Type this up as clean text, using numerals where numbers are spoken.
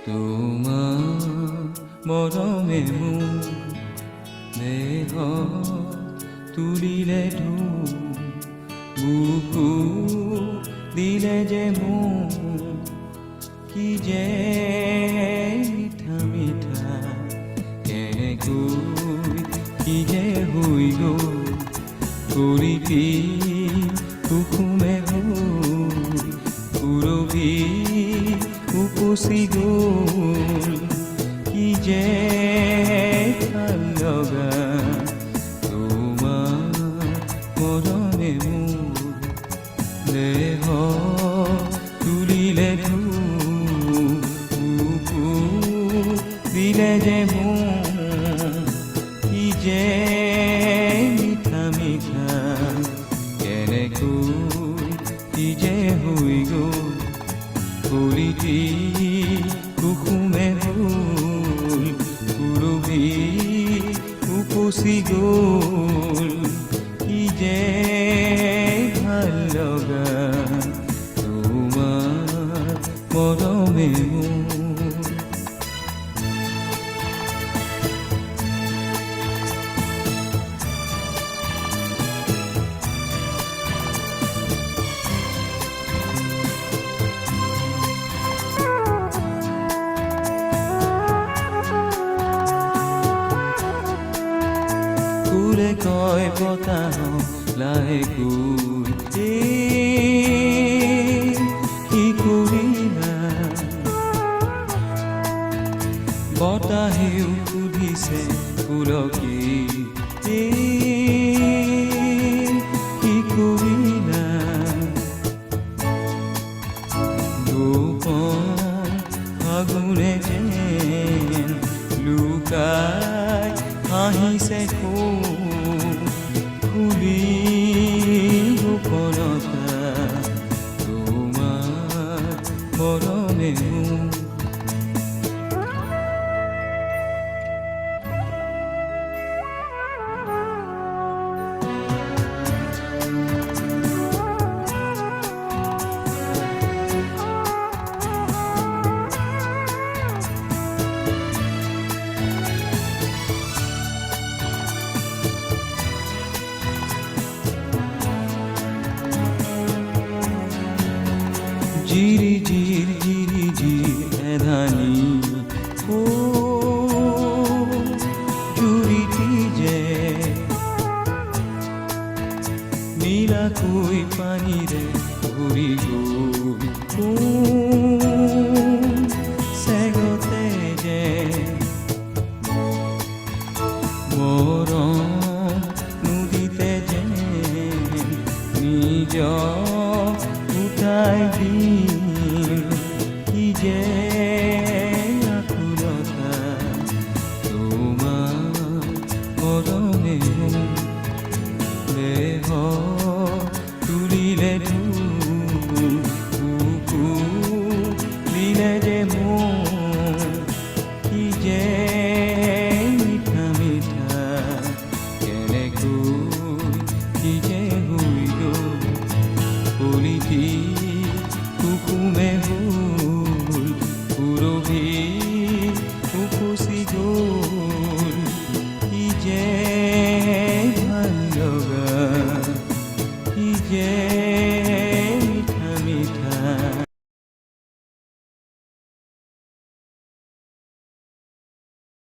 তোমাৰ মৰমে মোৰ দেহ তুলিলে বুকু দিলে যে মোৰ কি যে মিঠা মিঠা কেনেকৈ কি যে হৈ গ'ল কৰিবি কুকুমে পুৰবি উপচি গ'ল কি যে ভাল লগা তোমাৰ মৰমে মোৰ দেহ তুলিলে বুকু দিলে যে মোৰ কি যে মিঠা মিঠা কেনেকৈ কি যে হৈ গ'ল কৰিবি কুকুমে পুৰবি উপচি গ'ল কি যে ভাল লগা তোমাৰ মৰমে মোৰ ফুলে কয় বতাহ লাহেকৈ কি কৰিলা বতাহেও সুধিছে ফুলকে কি কৰিলা গোপন ফাগুনে যেন লুকাই আহিছে ফুলি গোপনতা তোমাৰ মৰমে মোৰ জিৰি এধানি জুৰিটি যে নীলাকৈ পানীৰে ভৰি গ'ল চেগতে যে মৰম নদীতে যে নিজৰ উঠাই দিল কি যে আকুলতা তোমাৰ মৰমে দেহ তুলিলে বুকু দিলে যে মোৰ কি যে মিঠা মিঠা কেনেকৈ কি যে হৈ গ'ল কৰিবি কুকুমে পুৰবি উপচি গ'ল কি যে